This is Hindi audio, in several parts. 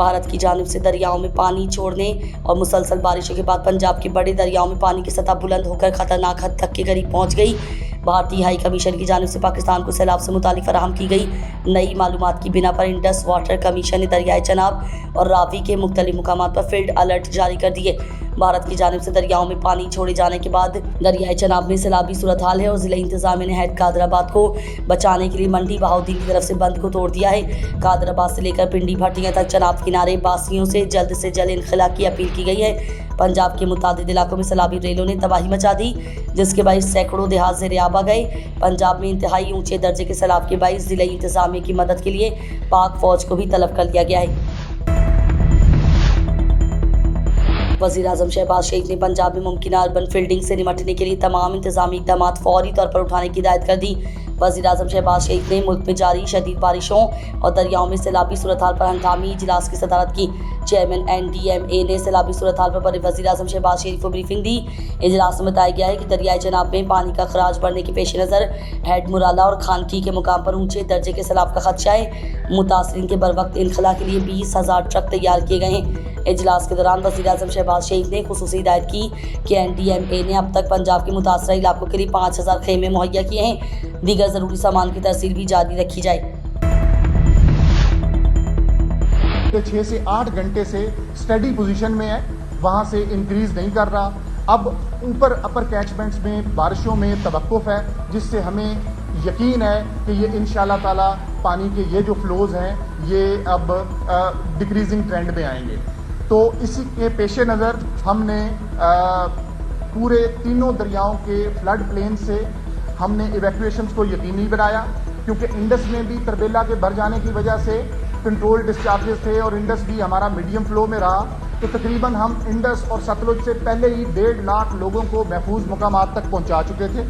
भारत की जानिब से दरियाओं में पानी छोड़ने और मुसलसल बारिशों के बाद पंजाब के बड़े दरियाओं में पानी की सतह बुलंद होकर खतरनाक हद तक के करीब पहुंच गई। भारतीय हाई कमीशन की जानिब से पाकिस्तान को सैलाब से मुतालिक फराहम की गई नई मालूमात की बिना पर इंडस वाटर कमीशन ने दरियाए चनाब और रावी के मुख्तलिफ मुकामात पर फील्ड अलर्ट जारी कर दिए। भारत की जानिब से दरियाओं में पानी छोड़े जाने के बाद दरियाए चनाब में सैलाबी सूरत हाल है और जिला इंतजामिया ने हैड कादराबाद को बचाने के लिए मंडी बहाउद्दीन की तरफ से बंद को तोड़ दिया है। कादराबाद से लेकर पिंडी भट्टियां तक चनाब किनारे बासियों से जल्द इनखला की अपील की गई है। पंजाब के मुतादिद इलाकों में सैलाबी रेलों ने तबाही मचा दी, जिसके बाइस सैकड़ों देहात ज़ेर-ए-आब आ गए। पंजाब में इंतहाई ऊंचे दर्जे के सैलाब के बाइस जिला इंतजामिया की मदद के लिए पाक फौज को भी तलब कर लिया गया है। वज़ीर-ए-आज़म शहबाज शरीफ ने पंजाब में मुमकिन अर्बन फिल्डिंग से निपटने के लिए तमाम इंतजामी इक़दाम फौरी तौर पर उठाने की हिदायत कर दी। वज़ीर-ए-आज़म शहबाज शरीफ ने मुल्क में जारी शदीद बारिशों और दरियाओं में सैलाबी सूरत हाल पर हंगामी इजलास की सदारत की। चेयरमैन NDMA ने सैलाबी सूरत हाल पर वज़ीर-ए-आज़म शहबाज शरीफ को ब्रीफिंग दी। इजलास में बताया गया है कि दरियाए चनाब में पानी का खराज बढ़ने के पेश नज़र हेड मुराला और खानकी के मुकाम पर ऊंचे दर्जे के सैलाब का खदशा है। मुतासरीन के बरवक्त इनखला के लिए 20,000 ट्रक तैयार किए गए हैं। इजलास के दौरान वज़ीर-ए-आज़म शहबाज शरीफ ने खुसूसी हिदायत की कि NDMA ने अब तक पंजाब के मुतासरा इलाकों के लिए 5,000 खेमे मुहैया किए हैं। दीगर ज़रूरी सामान की तरसील भी जारी रखी जाए। 6 से 8 घंटे से स्टडी पोजीशन में है, वहाँ से इंक्रीज नहीं कर रहा। अब ऊपर अपर कैचमेंट्स में बारिशों में तवक्कुफ है, जिससे हमें यकीन है कि ये इंशाल्लाह ताला पानी के ये जो फ्लोज हैं ये अब डिक्रीजिंग ट्रेंड में आएंगे। तो इसी के पेश नज़र हमने पूरे तीनों दरियाओं के फ्लड प्लेन से हमने इवैक्यूएशंस को यकीनी बनाया, क्योंकि इंडस में भी तरबेला के भर जाने की वजह से कंट्रोल डिस्चार्जेस थे और इंडस भी हमारा मीडियम फ्लो में रहा। तो तकरीबन हम इंडस और सतलुज से पहले ही 1.5 लाख लोगों को महफूज मुकामात तक पहुंचा चुके थे।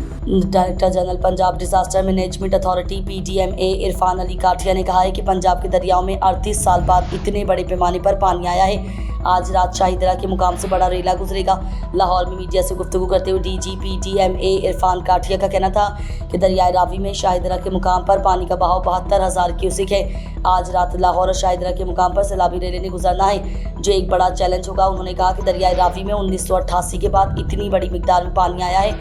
Director general Punjab disaster management authority PDMA Irfan Ali Kathia ने कहा है कि पंजाब के दरियाओं में 38 साल बाद इतने बड़े पैमाने पर पानी आया है। आज रात शाहीदरा के मुकाम से बड़ा रेला गुजरेगा। लाहौर में मीडिया से गुफ्तगू करते हुए DG PDMA इरफान काठिया का कहना था कि दरियाए रावी में शाहीदरा के मुकाम पर पानी का बहाव 72,000 क्यूसेक है। आज रात लाहौर और शाहीदरा के मुकाम पर सैलाबी रेले ने गुजरना है, जो एक बड़ा चैलेंज होगा। उन्होंने कहा कि दरियाए रावी में 1988 के बाद इतनी बड़ी मिकदार में पानी आया है।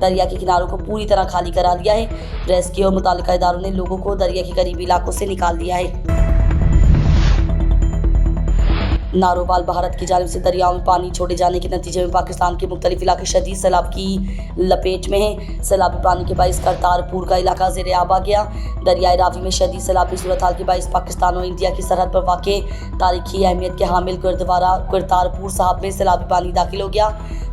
दरिया के किनारों को पूरी तरह खाली करा दिया है। रेस्क्यू और मुतालिका इदारों ने लोगों को दरिया के करीबी इलाकों से निकाल दिया है। नारोवाल भारत की जानिब से दरियाओं में पानी छोड़े जाने के नतीजे में पाकिस्तान के मुख्तलिफ इलाके शदीद सैलाब की लपेट में हैं। सैलाबी पानी के बाइस करतारपुर का इलाका ज़ेर-ए-आब आ गया। दरियाए रावी में शदीद सैलाबी सूरत हाल के बाइस पाकिस्तान और इंडिया की सरहद पर वाक़े तारीखी अहमियत के हामिल गुरुद्वारा करतारपुर साहब में सैलाबी पानी दाखिल हो गया।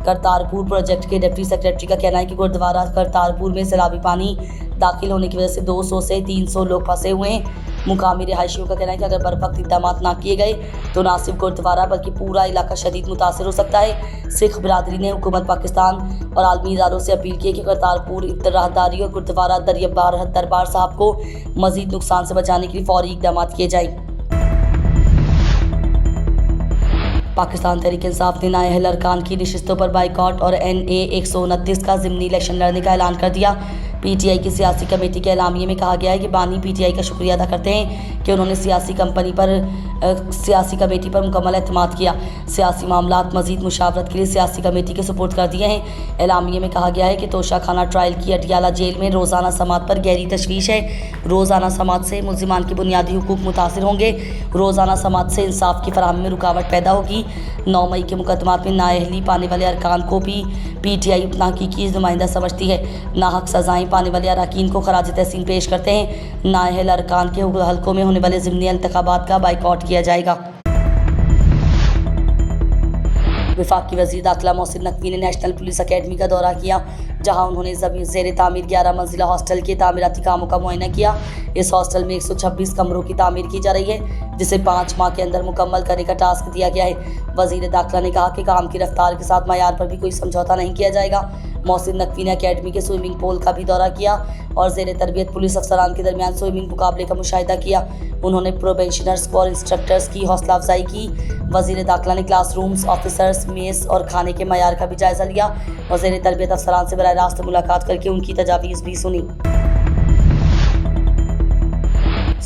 करतारपुर प्रोजेक्ट के डिप्टी सेक्रेटरी का कहना है कि गुरुद्वारा करतारपुर में सैलाबी पानी दाखिल होने की वजह से 200 से 300 लोग फंसे हुए हैं। मुकामी रिहायशियों का कहना है कि अगर बरवक्त इक़दाम ना किए गए तो ना सिर्फ गुरुद्वारा बल्कि पूरा इलाका शदीद मुतासर हो सकता है। सिख बिरादरी ने हुकूमत पाकिस्तान और आलमी इदारों से अपील की है कि करतारपुर राहदारी और गुरुद्वारा दरबार साहब को मजीद नुकसान से बचाने के लिए फौरी इक़दाम किए जाए। पाकिस्तान तहरीक-ए-इंसाफ ने नाए अहल अरकान की नशिस्तों पर बाइकॉट और NA 129 का ज़िमनी इलेक्शन लड़ने का ऐलान कर दिया। PTI की सियासी कमेटी के एलामिये में कहा गया है कि बानी PTI का शुक्रिया अदा करते हैं कि उन्होंने सियासी कमेटी पर मुकम्मल एतमाद किया। सियासी मामलात मजीद मुशावरत के लिए सियासी कमेटी के सुपुर्द कर दिए हैं। एलामिये में कहा गया है कि तोशा खाना ट्रायल की अटियाला जेल में रोज़ाना समात पर गहरी तशवीश है। रोज़ाना समात से मुल्ज़िमान के बुनियादी हुकूक मुतासिर होंगे। रोज़ाना समात से इंसाफ की फराहमी में रुकावट पैदा होगी। 9 मई के मुकदमात में नाअहली पाने वाले अरकान को भी PTI अपना हकीकी नुमाइंदा समझती है। नाहक सज़ाएँ पाने वाले अरकान को खराज तहसीन पेश करते हैं। नाअहल अरकान के हल्कों में होने वाले ज़िमनी इंतखाबात का बाइकॉट किया जाएगा। वफाकी वज़ीर दाखिला मोहसिन नकवी ने नेशनल पुलिस अकेडमी का दौरा किया, जहां उन्होंने ज़ेर तामीर 11 मंजिला हॉस्टल के तामीराती कामों का मुआयना किया। इस हॉस्टल में 126 कमरों की तामीर की जा रही है, जिसे 5 माह के अंदर मुकम्मल करने का टास्क दिया गया है। वज़ीर दाखिला ने कहा कि काम की रफ्तार के साथ मयार पर भी कोई समझौता नहीं किया जाएगा। मोहसिन नकवी ने अकेडमी के स्विमिंग पूल का भी दौरा किया और ज़ेर तरबियत पुलिस अफसरान के दरमियान स्विमिंग मुकाबले का मुशाहिदा किया। उन्होंने प्रोबेशनर्स और इंस्ट्रक्टर्स की हौसला अफजाई की। वज़ीर दाखिला ने क्लासरूम्स, ऑफिसर्स, मेस और खाने के मयार का भी जायज़ा लिया और ज़ेर तरबियत अफसरान से बराह रास्त मुलाकात करके उनकी तजावीज़ भी सुनी।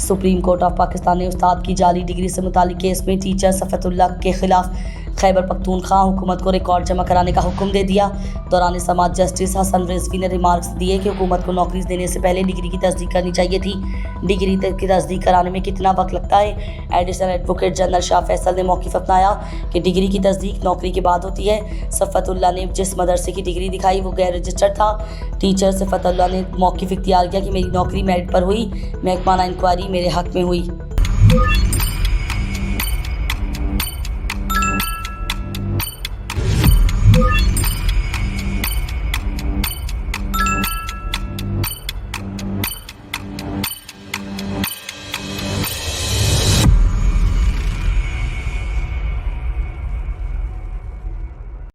सुप्रीम कोर्ट ऑफ पाकिस्तान ने उस्ताद की जाली डिग्री से मुतालिक केस में टीचर सफ़तुल्ला के खिलाफ खैबर पख्तूनख्वा हुकूमत को रिकॉर्ड जमा कराने का हुक्म दे दिया। दौरान समाज जस्टिस हसन रिजवी ने रिमार्क्स दिए कि हुकूमत को नौकरी देने से पहले डिग्री की तस्दीक करनी चाहिए थी। डिग्री की तस्दीक कराने में कितना वक्त लगता है? Additional advocate general Shah Faisal ने मौक़िफ़ अपनाया कि डिग्री की तस्दीक नौकरी के बाद होती है। सफ़तुल्ला ने जिस मदरसे की डिग्री दिखाई वो गैर रजिस्टर्ड था। टीचर सफ़तुल्ला ने मौक़िफ़ इख्तियार किया कि मेरी नौकरी मेरिट पर हुई, महकमाना इंक्वायरी मेरे हक़ में हुई।